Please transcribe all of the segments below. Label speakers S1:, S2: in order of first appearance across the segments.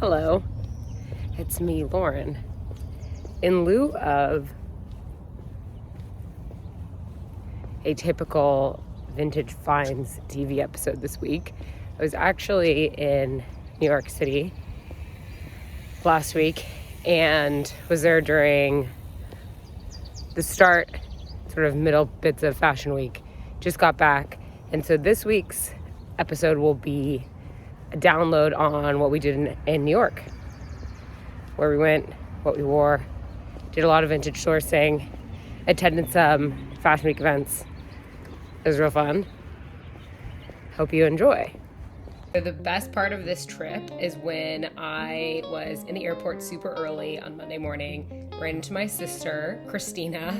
S1: Hello, it's me, Lauren. In lieu of a typical Vintage Finds TV episode this week, I was actually in New York City last week and was there during the start, sort of middle bits of Fashion Week. Just got back, and so this week's episode will be a download on what we did in New York, where we went, what we wore, did a lot of vintage sourcing, attended some Fashion Week events. It was real fun. Hope you enjoy. So the best part of this trip is when I was in the airport super early on Monday morning, ran into my sister, Christina,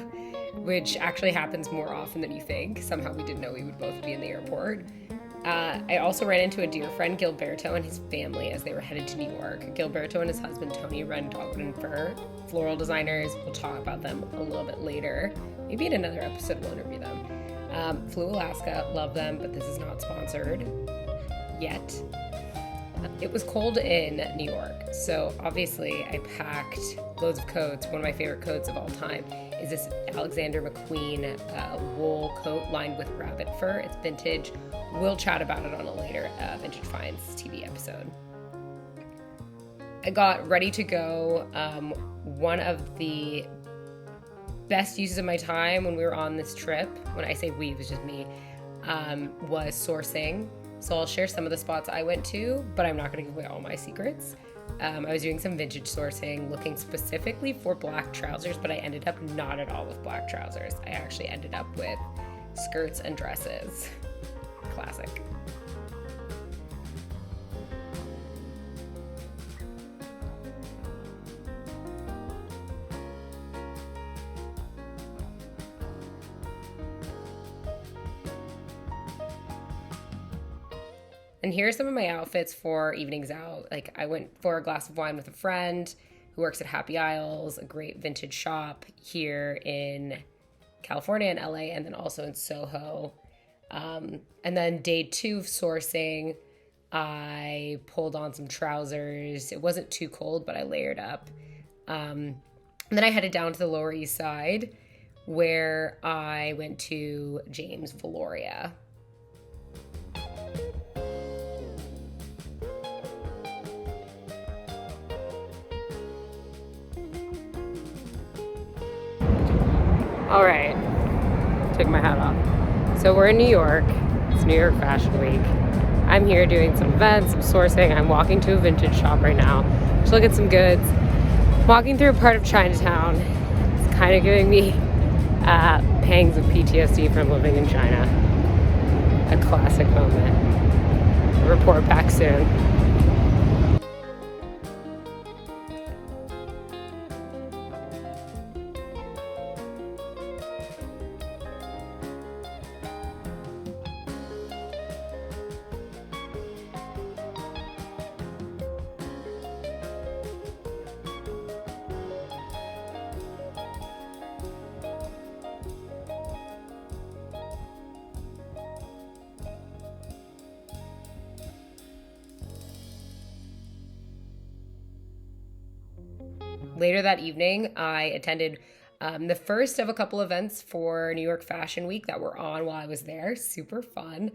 S1: which actually happens more often than you think. Somehow we didn't know we would both be in the airport. I also ran into a dear friend, Gilberto, and his family as they were headed to New York. Gilberto and his husband, Tony, run Dogwood and Fur, floral designers. We'll talk about them a little bit later. Maybe in another episode we'll interview them. Flew Alaska, love them, but this is not sponsored yet. It was cold in New York, so obviously I packed loads of coats. One of my favorite coats of all time is this Alexander McQueen wool coat lined with rabbit fur. It's vintage. We'll chat about it on a later Vintage Finds TV episode. I got ready to go. One of the best uses of my time when we were on this trip, when I say we, it was just me, was sourcing. So I'll share some of the spots I went to, but I'm not going to give away all my secrets. I was doing some vintage sourcing, looking specifically for black trousers, but I ended up not at all with black trousers. I actually ended up with skirts and dresses. Classic. And here are some of my outfits for evenings out. Like, I went for a glass of wine with a friend who works at Happy Isles, a great vintage shop here in California and LA, and then also in Soho. And then day 2 of sourcing, I pulled on some trousers. It wasn't too cold, but I layered up. And then I headed down to the Lower East Side, where I went to James Valoria. All right, take my hat off. So we're in New York. It's New York Fashion Week. I'm here doing some events, some sourcing. I'm walking to a vintage shop right now to look at some goods. Walking through a part of Chinatown. It's kind of giving me pangs of PTSD from living in China. A classic moment. Report back soon. Later that evening, I attended the first of a couple events for New York Fashion Week that were on while I was there. Super fun.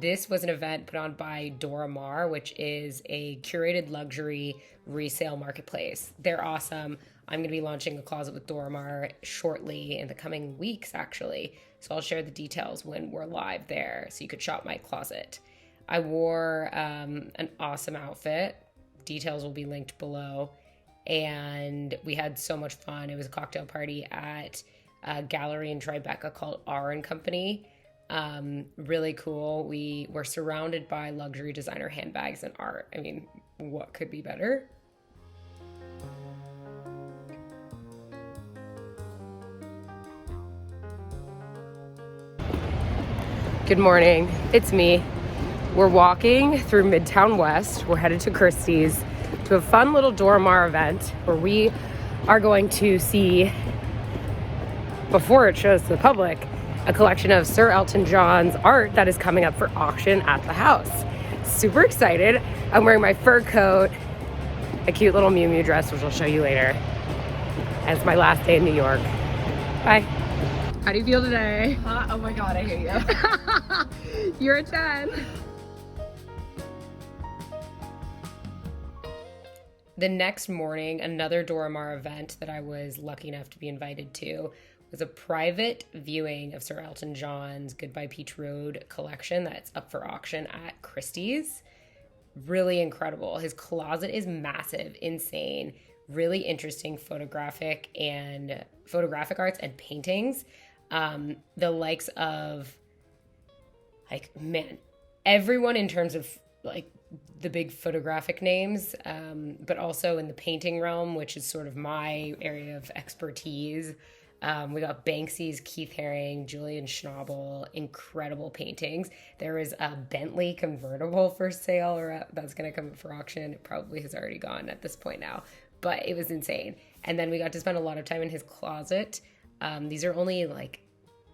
S1: This was an event put on by Dora Maar, which is a curated luxury resale marketplace. They're awesome. I'm going to be launching a closet with Dora Maar shortly in the coming weeks, actually. So I'll share the details when we're live there so you could shop my closet. I wore an awesome outfit. Details will be linked below. And we had so much fun. It was a cocktail party at a gallery in Tribeca called R & Company. Really cool. We were surrounded by luxury designer handbags and art. I mean, what could be better? Good morning. It's me. We're walking through Midtown West. We're headed to Christie's to a fun little Dora Maar event where we are going to see, before it shows to the public, a collection of Sir Elton John's art that is coming up for auction at the house. Super excited. I'm wearing my fur coat. a cute little Miu Miu dress, which I'll show you later. And it's my last day in New York. Bye. How do you feel today?
S2: Oh my god, I hate you.
S1: You're a 10. The next morning, another Dora Maar event that I was lucky enough to be invited to was a private viewing of Sir Elton John's Goodbye Peach Road collection that's up for auction at Christie's. Really incredible. His closet is massive, insane, really interesting photographic arts and paintings. The likes of, like, man, everyone in terms of, like, the big photographic names, but also in the painting realm, which is sort of my area of expertise. We got Banksy's Keith Haring, Julian Schnabel, incredible paintings. There is a Bentley convertible for sale, or that's going to come up for auction. It probably has already gone at this point now, but it was insane. And then we got to spend a lot of time in his closet. These are only, like,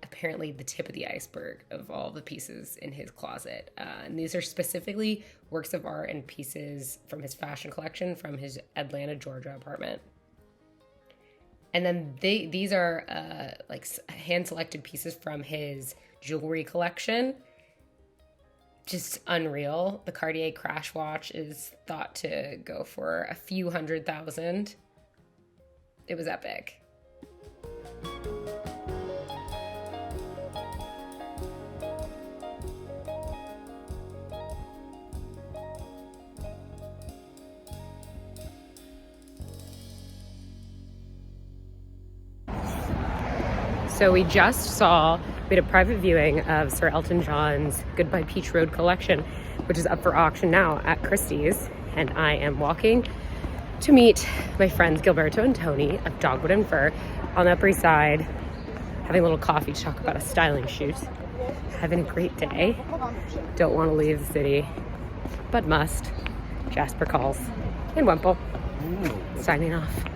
S1: apparently the tip of the iceberg of all the pieces in his closet. And these are specifically works of art and pieces from his fashion collection from his Atlanta, Georgia apartment. And then these are like hand-selected pieces from his jewelry collection. Just unreal. The Cartier Crash watch is thought to go for a few $100,000. It was epic. So we had a private viewing of Sir Elton John's Goodbye Peach Road collection, which is up for auction now at Christie's. And I am walking to meet my friends Gilberto and Tony of Dogwood and Fur on the Upper East Side, having a little coffee to talk about a styling shoot. Having a great day. Don't want to leave the city, but must. Jasper calls. And Wemple. Signing off.